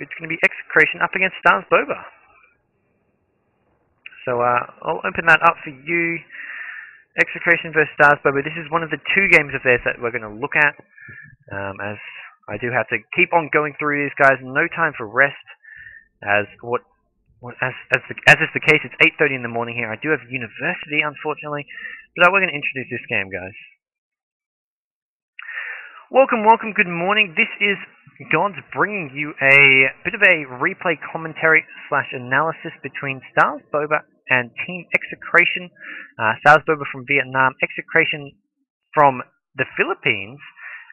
it's going to be Execration up against Stars Boba. So I'll open that up for you. Execration versus Stars Boba. This is one of the two games of theirs that we're going to look at. As I do have to keep on going through these guys. No time for rest. As is the case, it's 8:30 in the morning here. I do have university, unfortunately, but we're going to introduce this game, guys. Welcome, good morning. This is Gods bringing you a bit of a replay commentary / analysis between Stars Boba and Team Execration. Stars Boba from Vietnam, Execration from the Philippines.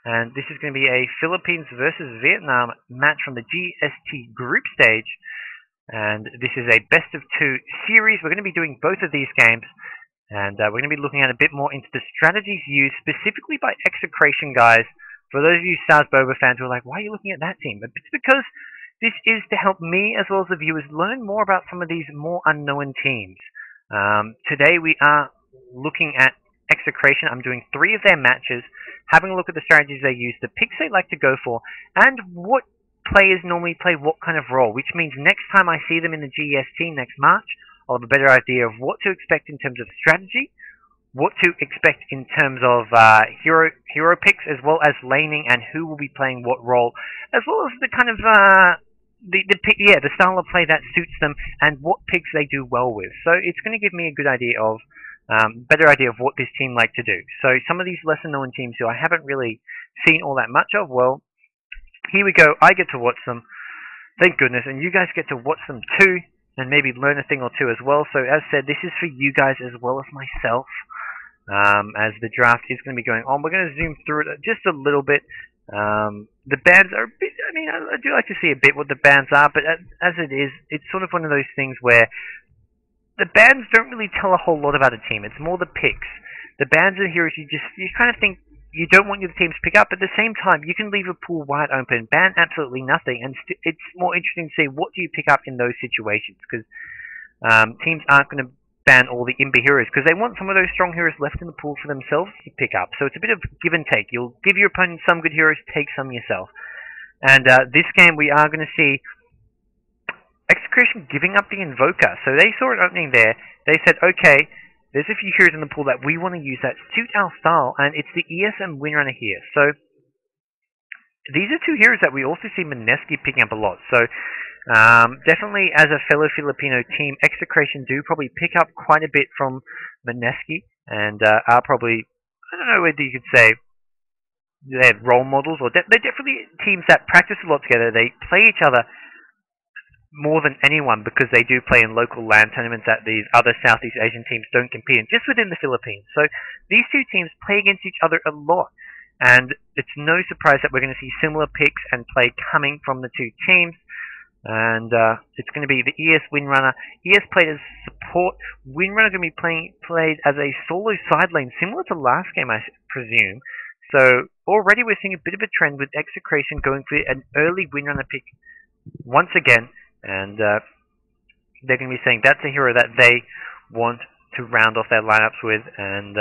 And this is going to be a Philippines versus Vietnam match from the GEST group stage. And this is a best of 2 series. We're going to be doing both of these games. And we're going to be looking at a bit more into the strategies used specifically by Execration, guys. For those of you Stars Boba fans who are like, why are you looking at that team? It's because this is to help me as well as the viewers learn more about some of these more unknown teams. Today we are looking at Execration. I'm doing 3 of their matches, having a look at the strategies they use, the picks they like to go for, and what players normally play what kind of role, which means next time I see them in the GEST next March, I'll have a better idea of what to expect in terms of strategy, what to expect in terms of hero picks, as well as laning and who will be playing what role, as well as the kind of the style of play that suits them and what picks they do well with. So it's going to give me a good idea of better idea of what this team like to do. So some of these lesser known teams who I haven't really seen all that much of, well, here we go. I get to watch them, thank goodness, and you guys get to watch them too, and maybe learn a thing or two as well. So as said, this is for you guys as well as myself. As the draft is going to be going on, we're going to zoom through it just a little bit. The bands are a bit, I mean, I do like to see a bit what the bands are, but as it is, it's sort of one of those things where the bands don't really tell a whole lot about a team. It's more the picks. The bands are heroes you kind of think you don't want your team to pick up, but at the same time, you can leave a pool wide open, ban absolutely nothing, and it's more interesting to see what do you pick up in those situations, because teams aren't going to ban all the Imber heroes, because they want some of those strong heroes left in the pool for themselves to pick up. So it's a bit of give and take. You'll give your opponent some good heroes, take some yourself. And this game we are going to see Execration giving up the Invoker. So they saw an opening there. They said, okay, there's a few heroes in the pool that we want to use that suit our style, and it's the ESM Windrunner here. So these are 2 heroes that we also see Mineski picking up a lot. So definitely as a fellow Filipino team, Execration do probably pick up quite a bit from Mineski, and are probably, I don't know whether you could say they're role models, or they're definitely teams that practice a lot together. They play each other more than anyone because they do play in local LAN tournaments that these other Southeast Asian teams don't compete in, just within the Philippines. So these 2 teams play against each other a lot, and it's no surprise that we're going to see similar picks and play coming from the 2 teams. And it's going to be the ES Windrunner. ES played as support. Windrunner going to be played as a solo side lane, similar to last game, I presume. So already we're seeing a bit of a trend with Execration going for an early Windrunner pick once again. And they're going to be saying that's a hero that they want to round off their lineups with. And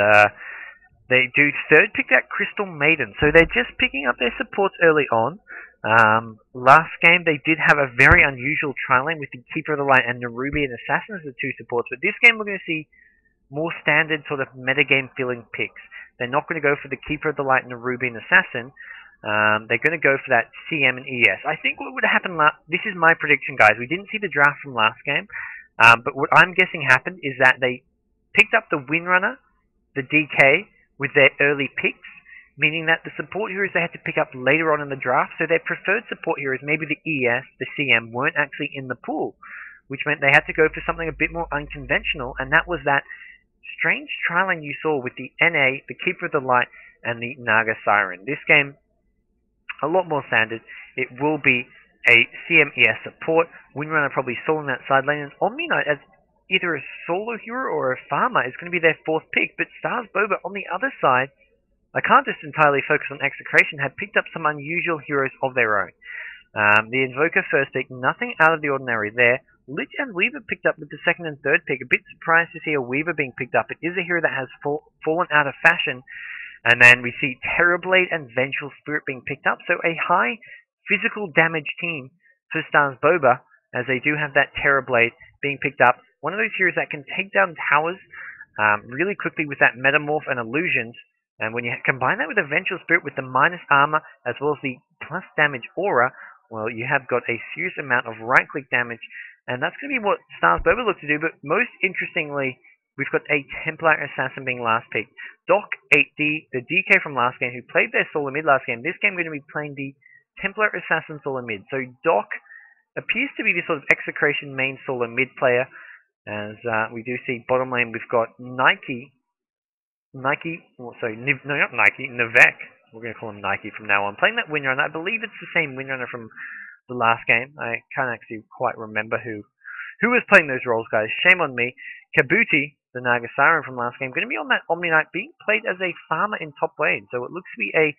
they do 3rd pick that Crystal Maiden. So they're just picking up their supports early on. Last game they did have a very unusual tri-lane with the Keeper of the Light and the Ruby and Assassin as the 2 supports, but this game we're going to see more standard sort of metagame feeling picks. They're not going to go for the Keeper of the Light and the Ruby and Assassin. They're going to go for that CM and ES. I think what would happen this is my prediction, guys. We didn't see the draft from last game, but what I'm guessing happened is that they picked up the Windrunner, the DK, with their early picks, meaning that the support heroes they had to pick up later on in the draft, so their preferred support heroes, maybe the ES, the CM, weren't actually in the pool, which meant they had to go for something a bit more unconventional, and that was that strange tri-lane you saw with the NA, the Keeper of the Light, and the Naga Siren. This game, a lot more standard. It will be a CM ES support. Windrunner probably soloing that side lane, and Omni Knight as either a solo hero or a farmer is going to be their 4th pick, but Stars Boba on the other side, I can't just entirely focus on Execration, had picked up some unusual heroes of their own. The Invoker 1st pick, nothing out of the ordinary there. Lich and Weaver picked up with the 2nd and 3rd pick. A bit surprised to see a Weaver being picked up. It is a hero that has fallen out of fashion. And then we see Terrorblade and Vengeful Spirit being picked up. So a high physical damage team for Stars Boba, as they do have that Terror Blade being picked up. One of those heroes that can take down towers really quickly with that Metamorph and Illusions. And when you combine that with a Vengeful Spirit with the minus armor as well as the plus damage aura, well, you have got a serious amount of right-click damage. And that's going to be what Stars Boba looks to do. But most interestingly, we've got a Templar Assassin being last picked. Doc 8D, the DK from last game, who played their solo mid last game. This game going to be playing the Templar Assassin solo mid. So Doc appears to be this sort of Execration main solo mid player. As we do see bottom lane, we've got Nike, sorry, no, not Nike, Nivek. We're going to call him Nike from now on. Playing that Windrunner. I believe it's the same Windrunner from the last game. I can't actually quite remember who was playing those roles, guys. Shame on me. Kabuti, the Naga Siren from last game, going to be on that Omni Knight, being played as a farmer in top lane. So it looks to be a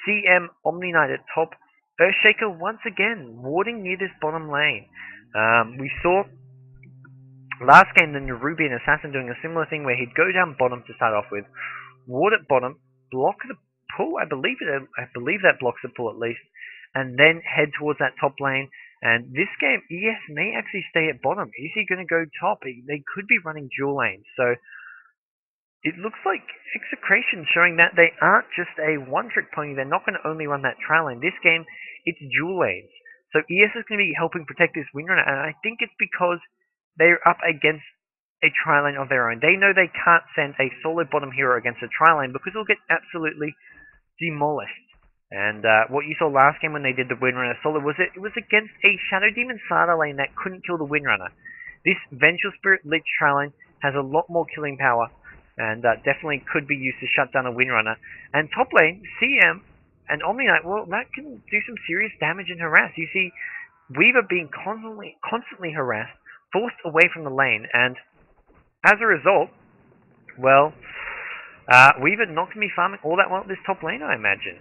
CM Omni Knight at top. Earthshaker once again warding near this bottom lane. We saw last game the Nerubian Assassin doing a similar thing where he'd go down bottom to start off with, ward at bottom, block the pull, I believe that blocks the pull at least, and then head towards that top lane. And this game, ES may actually stay at bottom. Is he going to go top? They could be running dual lanes. So it looks like Execration showing that they aren't just a one-trick pony. They're not going to only run that trial lane. This game, it's dual lanes. So ES is going to be helping protect this Windrunner, and I think it's because they're up against a tri lane of their own. They know they can't send a solo bottom hero against a tri lane because it'll get absolutely demolished. And what you saw last game when they did the Windrunner solo was it was against a Shadow Demon Sada lane that couldn't kill the Windrunner. This Vengeful Spirit Lich tri lane has a lot more killing power and definitely could be used to shut down a Windrunner. And top lane, CM and Omni Knight, well, that can do some serious damage and harass. You see Weaver being constantly harassed, forced away from the lane, and as a result, well, Weaver not going to be farming all that well at this top lane, I imagine.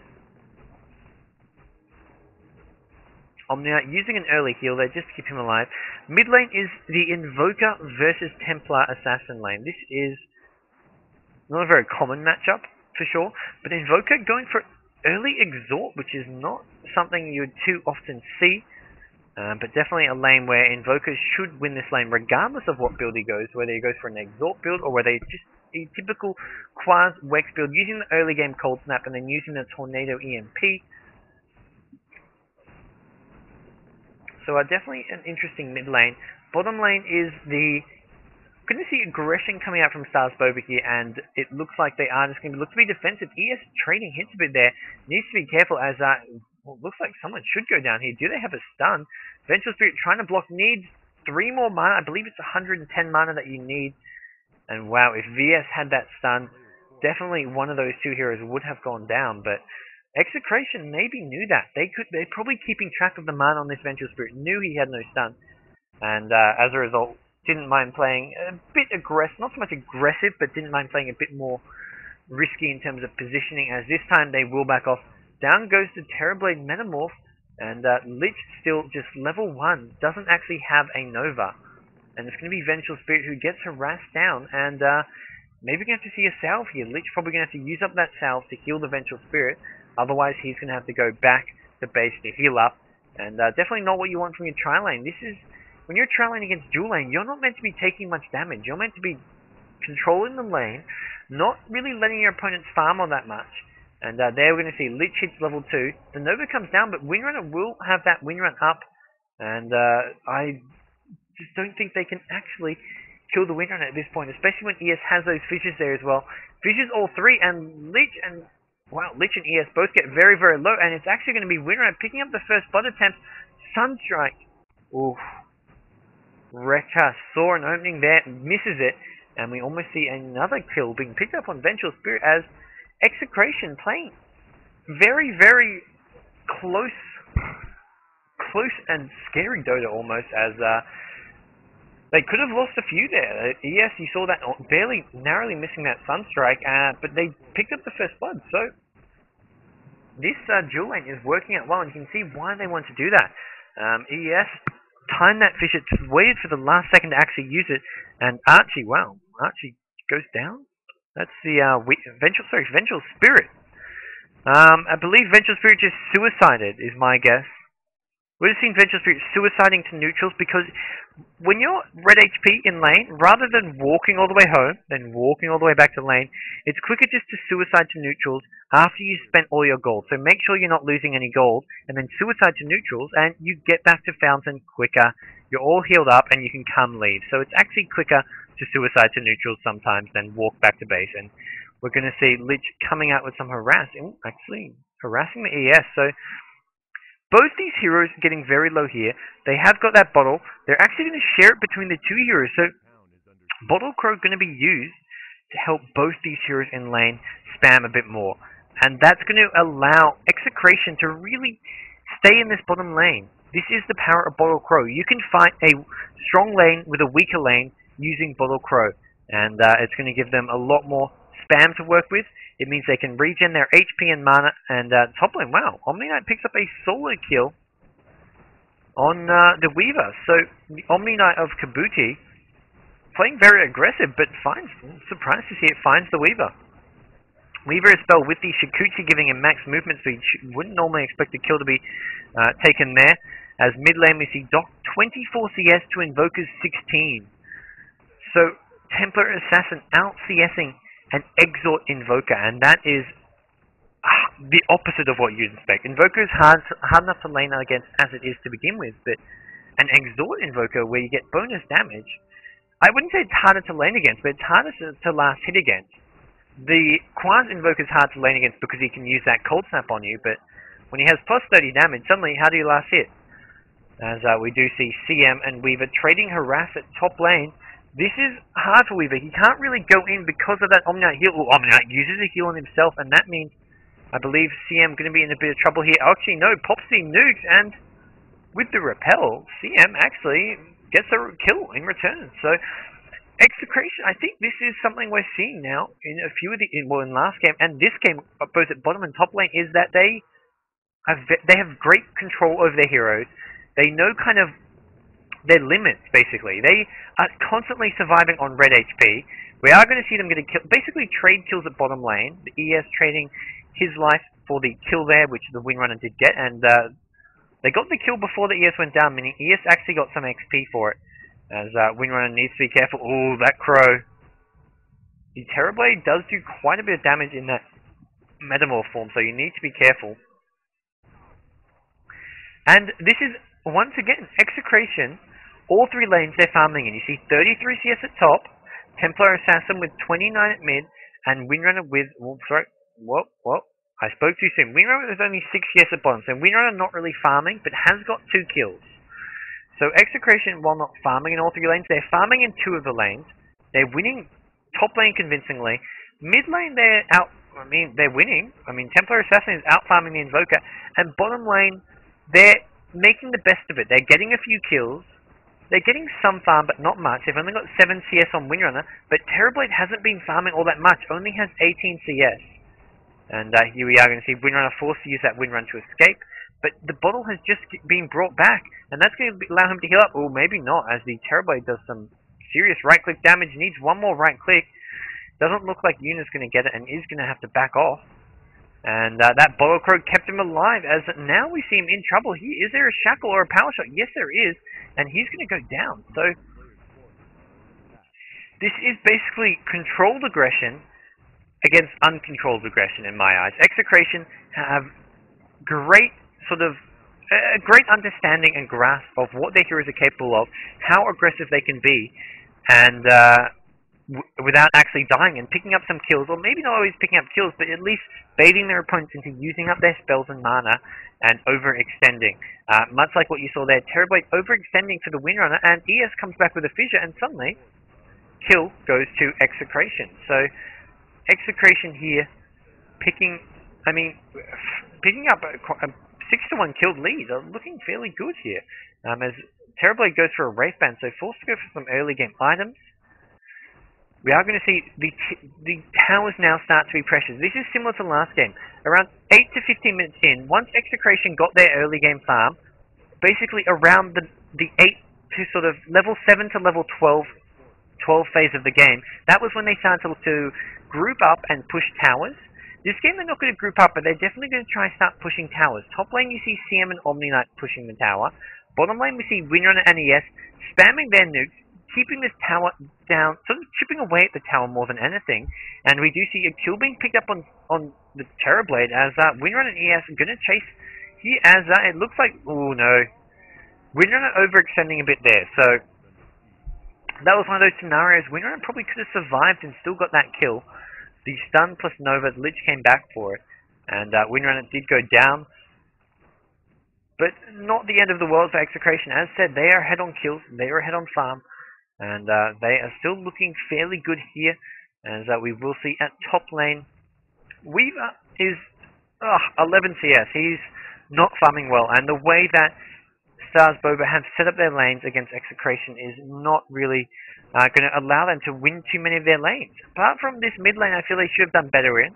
Omni Knight using an early heal there just to keep him alive. Mid lane is the Invoker versus Templar Assassin lane. This is not a very common matchup, for sure, but Invoker going for early Exhort, which is not something you would too often see. But definitely a lane where Invokers should win this lane regardless of what build he goes, whether he goes for an Exhort build or whether it's just a typical Quaz Wex build using the early game Cold Snap and then using the Tornado EMP. So definitely an interesting mid lane. Bottom lane is the... Going to see aggression coming out from Stars Boba here, and it looks like they are just going to look to be defensive. ES trading hits a bit there. Needs to be careful as well, looks like someone should go down here. Do they have a stun? Vengeful Spirit trying to block, needs 3 more mana. I believe it's 110 mana that you need. And wow, if VS had that stun, definitely one of those two heroes would have gone down. But Execration maybe knew that. They're probably keeping track of the mana on this Vengeful Spirit, knew he had no stun. And as a result, didn't mind playing a bit aggressive, not so much aggressive, but didn't mind playing a bit more risky in terms of positioning, as this time they will back off. Down goes the Terrorblade Metamorph, and Lich still just level 1, doesn't actually have a Nova. And it's going to be Vengeful Spirit who gets harassed down, and maybe we're going to have to see a salve here. Lich probably going to have to use up that salve to heal the Vengeful Spirit, otherwise he's going to have to go back to base to heal up, and definitely not what you want from your tri lane. This is, when you're tri lane against dual lane, you're not meant to be taking much damage. You're meant to be controlling the lane, not really letting your opponents farm on that much. And there we're going to see Lich hits level 2. The Nova comes down, but Windrunner will have that Windrun up. And I just don't think they can actually kill the Windrunner at this point, especially when ES has those fissures there as well. Fissures all 3, and Lich and... Wow, Lich and ES both get very, very low, and it's actually going to be Windrunner picking up the first blood attempt. Sunstrike. Oof. Rekka saw an opening there, misses it, and we almost see another kill being picked up on Vengeful Spirit as Execration playing very, very close and scary Dota almost, as they could have lost a few there. Yes, you saw that barely, narrowly missing that Sunstrike, but they picked up the first blood. So this dual lane is working out well, and you can see why they want to do that. ES timed that Fisher, waited for the last second to actually use it, and Archie, wow, Archie goes down. That's the Vengeful Spirit. I believe Vengeful Spirit just suicided, is my guess. We're just seeing Vengeful Spirit suiciding to neutrals because when you're red HP in lane, rather than walking all the way home, then walking all the way back to lane, it's quicker just to suicide to neutrals after you've spent all your gold. So make sure you're not losing any gold, and then suicide to neutrals, and you get back to Fountain quicker. You're all healed up, and you can come leave. So it's actually quicker to suicide to neutrals sometimes than walk back to base. And we're going to see Lich coming out with some harassing, actually harassing the ES. So both these heroes are getting very low here. They have got that bottle. They're actually going to share it between the two heroes. So Bottle Crow going to be used to help both these heroes in lane spam a bit more. And that's going to allow Execration to really stay in this bottom lane. This is the power of Bottle Crow. You can fight a strong lane with a weaker lane using Bottle Crow. And it's going to give them a lot more spam to work with. It means they can regen their HP and mana. And top lane, wow, Omni Knight picks up a solo kill on the Weaver. So the Omni Knight of Kabuki playing very aggressive, but finds, surprised to see it, finds the Weaver. Weaver is spelled with the Shikuchi giving him max movement speed. Wouldn't normally expect the kill to be taken there. As mid lane we see Doc 24 CS to Invoker's 16. So Templar Assassin out CSing an Exort Invoker, and that is the opposite of what you'd expect. Invoker is hard enough to lane against as it is to begin with, but an Exort Invoker where you get bonus damage, I wouldn't say it's harder to lane against, but it's harder to last hit against. The Quas Invoker is hard to lane against because he can use that Cold Snap on you, but when he has plus 30 damage, suddenly how do you last hit? As we do see CM and Weaver trading harass at top lane. This is hard for Weaver. He can't really go in because of that Omni Knight heal. Omni Knight uses a heal on himself, and that means, I believe, CM going to be in a bit of trouble here. Actually, no, Popsy nukes, and with the repel, CM actually gets a kill in return. So, Execration, I think this is something we're seeing now in a few of the, well, in last game and this game, both at bottom and top lane, is that they have great control over their heroes. They know kind of their limits, basically. They are constantly surviving on red HP. We are going to see them get a kill, basically trade kills at bottom lane. The ES trading his life for the kill there, which the Windrunner did get, and they got the kill before the ES went down, meaning ES actually got some XP for it, as Windrunner needs to be careful. Oh, that Crow. The Terrorblade does do quite a bit of damage in that Metamorph form, so you need to be careful. And this is, once again, Execration. All three lanes they're farming in. You see 33 CS at top, Templar Assassin with 29 at mid, and Windrunner with, I spoke too soon. Windrunner with only 6 CS at bottom, so Windrunner not really farming, but has got 2 kills. So Execration, while not farming in all three lanes, they're farming in 2 of the lanes. They're winning top lane convincingly. Mid lane they're winning. Templar Assassin is out farming the Invoker, and bottom lane, they're making the best of it. They're getting a few kills. They're getting some farm, but not much. They've only got 7 CS on Windrunner, but Terrorblade hasn't been farming all that much, only has 18 CS. And here we are going to see Windrunner forced to use that Windrun to escape, but the bottle has just been brought back, and that's going to allow him to heal up. Or maybe not, as the Terrorblade does some serious right-click damage, needs one more right-click. Doesn't look like Yuna's going to get it, and is going to have to back off. And that Bottle Crow kept him alive, as now we see him in trouble. Is there a shackle or a power shot? Yes, there is. And he's going to go down. So this is basically controlled aggression against uncontrolled aggression in my eyes. Execration have great great understanding and grasp of what their heroes are capable of, how aggressive they can be, and without actually dying and picking up some kills, or maybe not always picking up kills, but at least baiting their opponents into using up their spells and mana and overextending. Much like what you saw there, Terrorblade overextending for the Windrunner, and ES comes back with a fissure, and suddenly kill goes to Execration. So Execration here picking up a 6-1 killed lead, are looking fairly good here. As Terrorblade goes for a Wraith Band, so forced to go for some early game items. We are going to see the towers now start to be pressured. This is similar to last game. Around 8 to 15 minutes in, once Execration got their early game farm, basically around the 8 to sort of level 7 to level 12 phase of the game, that was when they started to group up and push towers. This game they're not going to group up, but they're definitely going to try and start pushing towers. Top lane you see CM and Omni Knight pushing the tower. Bottom lane we see Windrunner and ES spamming their nukes, keeping this tower down, sort of chipping away at the tower more than anything. And we do see a kill being picked up on the Terrorblade as Windrunner and ES are going to chase here as it looks like, oh no, Windrunner overextending a bit there. So that was one of those scenarios. Windrunner probably could have survived and still got that kill. The stun plus Nova, Lich came back for it, and Windrunner did go down. But not the end of the world for Execration. As said, they are ahead on kills, they are ahead on farm, and they are still looking fairly good here, as we will see at top lane. Weaver is 11 CS. He's not farming well, and the way that Stars Boba have set up their lanes against Execration is not really going to allow them to win too many of their lanes. Apart from this mid lane, I feel they should have done better in.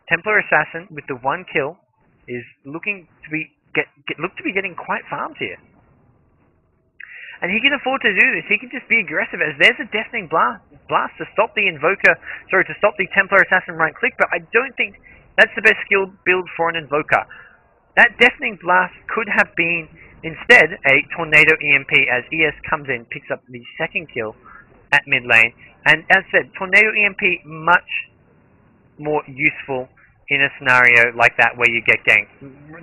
Templar Assassin with the 1 kill is looking to be getting quite farmed here. And he can afford to do this. He can just be aggressive as there's a deafening blast to stop the Invoker, to stop the Templar Assassin right click, but I don't think that's the best skill build for an Invoker. That deafening blast could have been instead a Tornado EMP as ES comes in, picks up the 2nd kill at mid lane. And as said, Tornado EMP much more useful in a scenario like that where you get ganked.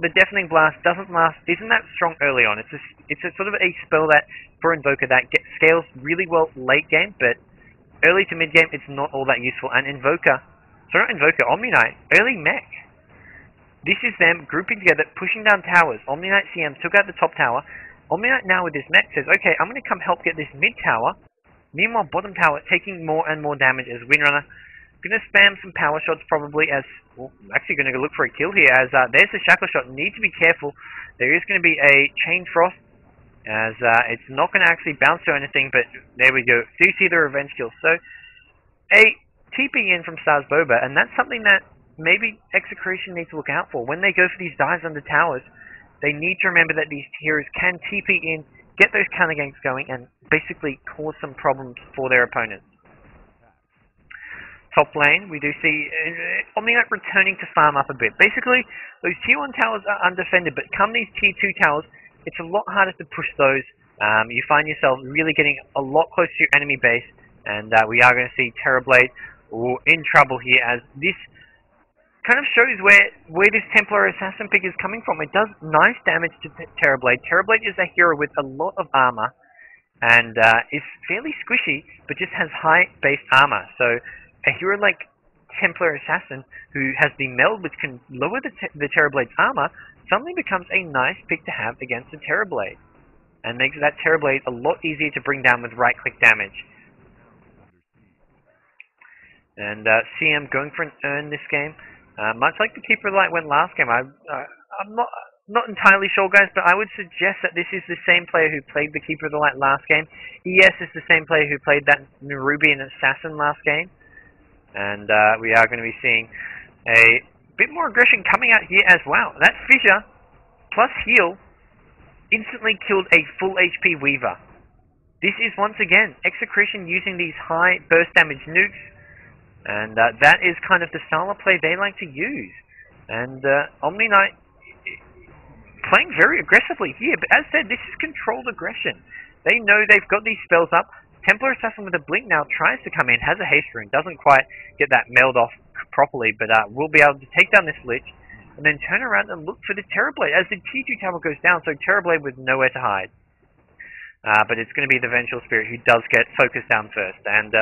The Deafening Blast isn't that strong early on. It's a sort of a spell that for Invoker that scales really well late game, but early to mid game it's not all that useful. And Omni Knight, early mech. This is them grouping together, pushing down towers. Omni Knight CM took out the top tower. Omni Knight now with this mech says, okay, I'm going to come help get this mid tower. Meanwhile, bottom tower taking more and more damage as Windrunner going to spam some power shots probably as, well, actually going to go look for a kill here as there's the shackle shot. Need to be careful. There is going to be a chain frost as it's not going to actually bounce to anything, but there we go. Do you see the revenge kill? So a TP in from Stars Boba, and that's something that maybe Execration needs to look out for. When they go for these dives under towers, they need to remember that these heroes can TP in, get those counter ganks going, and basically cause some problems for their opponents. Top lane, we do see Omni Knight returning to farm up a bit. Basically, those tier 1 towers are undefended, but come these tier 2 towers, it's a lot harder to push those. You find yourself really getting a lot closer to your enemy base, and we are going to see Terrorblade in trouble here as this kind of shows where this Templar Assassin pick is coming from. It does nice damage to Terrorblade. Terrorblade is a hero with a lot of armor, and is fairly squishy, but just has high base armor. So a hero like Templar Assassin, who has the meld which can lower the Terrorblade's armor, suddenly becomes a nice pick to have against the Terrorblade, and makes that Terrorblade a lot easier to bring down with right-click damage. And CM going for an earn this game, much like the Keeper of the Light went last game. I'm not entirely sure, guys, but I would suggest that this is the same player who played the Keeper of the Light last game. ES is the same player who played that Nerubian Assassin last game. And we are going to be seeing a bit more aggression coming out here as well. That Fissure plus heal instantly killed a full HP Weaver. This is once again Execration using these high burst damage nukes, and that is kind of the style of play they like to use. And Omni Knight playing very aggressively here, but as said, this is controlled aggression. They know they've got these spells up. Templar Assassin with a blink now tries to come in, has a haste rune, doesn't quite get that meld off properly, but will be able to take down this Lich, and then turn around and look for the Terrorblade as the T2 tower goes down, so Terrorblade with nowhere to hide. But it's going to be the Vengeful Spirit who does get focused down first, and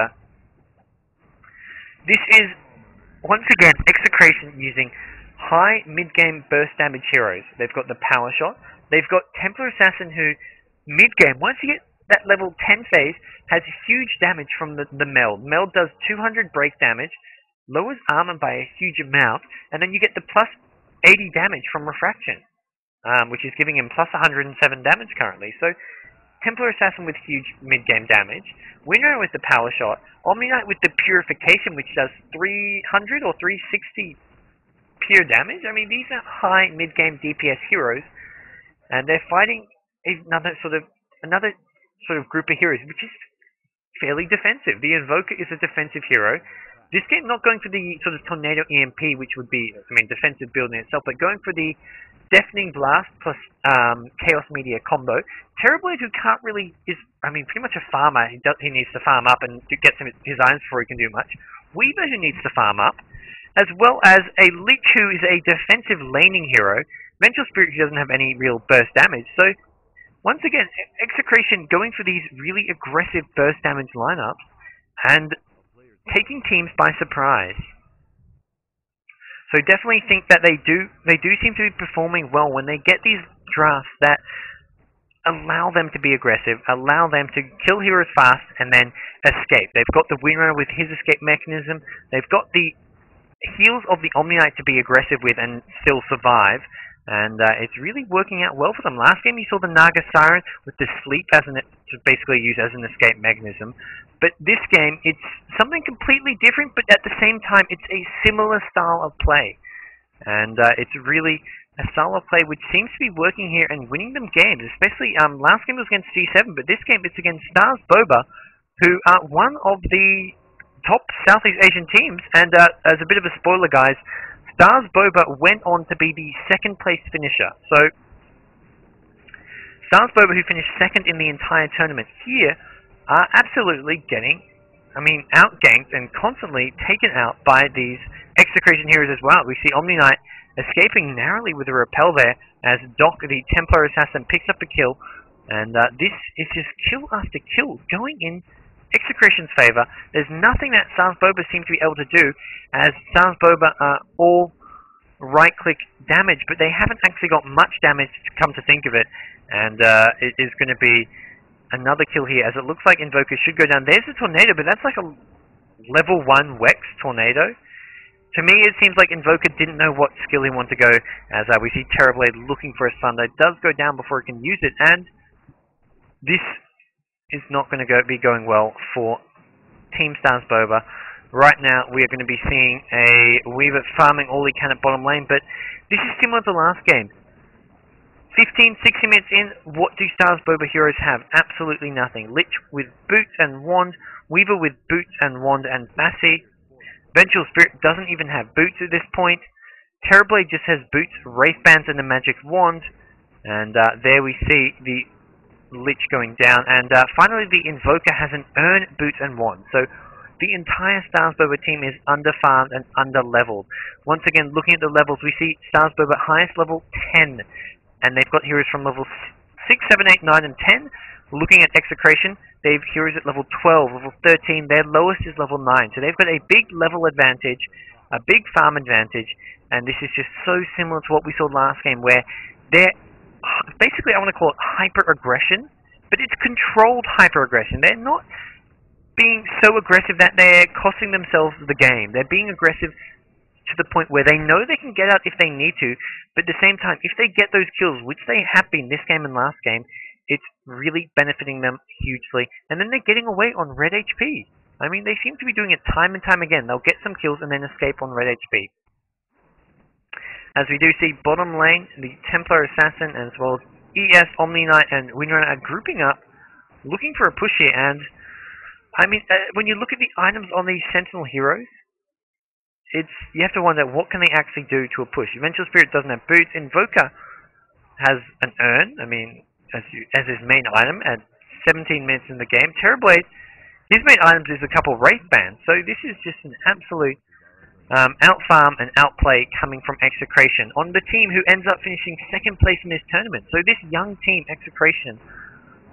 this is, once again, Execration using high mid-game burst damage heroes. They've got the Power Shot, they've got Templar Assassin who, mid-game, once you get that level 10 phase, has huge damage from the meld. Meld does 200 break damage, lowers armor by a huge amount, and then you get the plus 80 damage from Refraction, which is giving him plus 107 damage currently. So Templar Assassin with huge mid-game damage, Windrunner with the Power Shot, Omni Knight with the Purification, which does 300 or 360 pure damage. I mean, these are high mid-game DPS heroes, and they're fighting another sort of group of heroes, which is fairly defensive. The Invoker is a defensive hero. This game not going for the sort of Tornado EMP, which would be, I mean, defensive build in itself, but going for the Deafening Blast plus Chaos Meteor combo. Terrorblade, who can't really, I mean, pretty much a farmer. He needs to farm up and to get his items before he can do much. Weaver, who needs to farm up, as well as a Lich, who is a defensive laning hero. Vengeful Spirit, who doesn't have any real burst damage. So, once again, Execration going for these really aggressive burst damage lineups and taking teams by surprise. So definitely think that they do seem to be performing well when they get these drafts that allow them to be aggressive, allow them to kill heroes fast and then escape. They've got the Windrunner with his escape mechanism. They've got the heals of the Omni Knight to be aggressive with and still survive. And it's really working out well for them. Last game you saw the Naga Siren with the sleep to basically use as an escape mechanism. But this game, it's something completely different, but at the same time, it's a similar style of play. And it's really a style of play which seems to be working here and winning them games. Especially, last game was against G7, but this game it's against Stars Boba, who are one of the top Southeast Asian teams. And as a bit of a spoiler, guys, Stars Boba went on to be the second place finisher. So, Stars Boba, who finished second in the entire tournament here, are absolutely getting, outganked and constantly taken out by these Execration heroes as well. We see Omni Knight escaping narrowly with a repel there as Doc, the Templar Assassin, picks up a kill. And this is just kill after kill going in Execration's favor. There's nothing that Stars Boba seem to be able to do, as Stars Boba are all right-click damage, but they haven't actually got much damage to come to think of it. And it is going to be another kill here, as it looks like Invoker should go down. There's a Tornado, but that's like a level 1 Wex Tornado. To me, it seems like Invoker didn't know what skill he wanted to go, as we see Terrorblade looking for a Thunder. It does go down before he can use it, and this is not going to be going well for Team Stars Boba. Right now, we are going to be seeing a Weaver farming all he can at bottom lane, but this is similar to last game. 15, 60 minutes in, what do Stars Boba heroes have? Absolutely nothing. Lich with boots and wand, Weaver with boots and wand and Massey. Vengeful Spirit doesn't even have boots at this point. Terrorblade just has boots, Wraith Bands and a magic wand. And there we see the Lich going down. And finally the Invoker has an Urn, boots and wand. So the entire Stars Boba team is under-farmed and under-leveled. Once again, looking at the levels, we see Stars Boba highest level 10. And they've got heroes from level 6, 7, 8, 9, and 10. Looking at Execration, they've heroes at level 12, level 13. Their lowest is level 9. So they've got a big level advantage, a big farm advantage. And this is just so similar to what we saw last game, where they're basically, I want to call it hyper-aggression. But it's controlled hyper-aggression. They're not being so aggressive that they're costing themselves the game. They're being aggressive to the point where they know they can get out if they need to, but at the same time, if they get those kills, which they have been this game and last game, it's really benefiting them hugely. And then they're getting away on red HP. I mean, they seem to be doing it time and time again. They'll get some kills and then escape on red HP. As we do see bottom lane, the Templar Assassin, as well as ES, Omni Knight, and Windrunner are grouping up, looking for a push here. And I mean, when you look at the items on these Sentinel heroes, you have to wonder, what can they actually do to a push? Vengeful Spirit doesn't have boots. Invoker has an Urn, as his main item at 17 minutes in the game. Terrorblade, his main items is a couple of Wraith Bands. So this is just an absolute out-farm and outplay coming from Execration on the team who ends up finishing second place in this tournament. So this young team, Execration,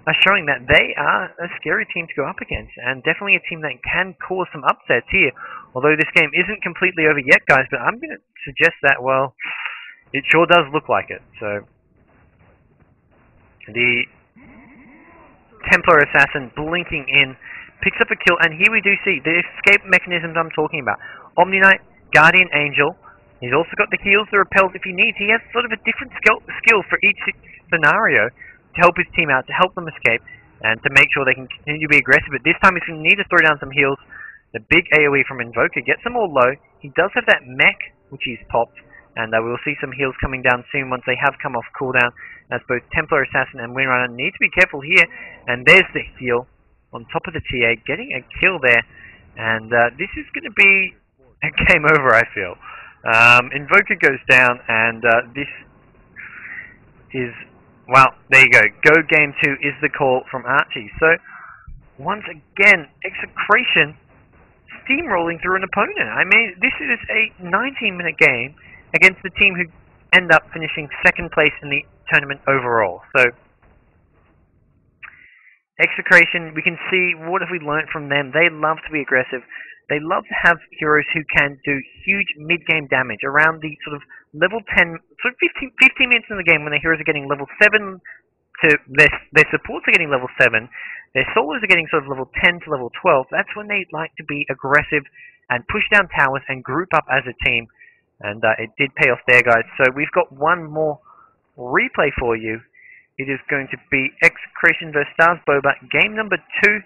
are showing that they are a scary team to go up against, and definitely a team that can cause some upsets here. Although this game isn't completely over yet, guys, but I'm going to suggest that, well, it sure does look like it. So, the Templar Assassin blinking in, picks up a kill, and here we do see the escape mechanisms I'm talking about. Omni Knight, Guardian Angel, he's also got the heals, the repels if he needs. He has sort of a different skill for each scenario to help his team out, to help them escape, and to make sure they can continue to be aggressive. But this time he's going to need to throw down some heals. The big AoE from Invoker gets them all low. He does have that mech, which he's popped, and we'll see some heals coming down soon once they have come off cooldown, as both Templar Assassin and Windrunner need to be careful here. And there's the heal on top of the TA, getting a kill there. And this is going to be a game over, I feel. Invoker goes down, and this is, well, there you go. Go game 2 is the call from Archie. So, once again, Execration steamrolling through an opponent. I mean, this is a 19-minute game against the team who end up finishing second place in the tournament overall. So, Execration, we can see what have we learned from them. They love to be aggressive. They love to have heroes who can do huge mid-game damage around the sort of level 10, sort of 15 minutes in the game when their heroes are getting level 7 to their supports are getting level 7, their solos are getting sort of level 10 to level 12. That's when they like to be aggressive and push down towers and group up as a team. And it did pay off there, guys. So we've got one more replay for you. It is going to be Execration vs Stars Boba, game number 2.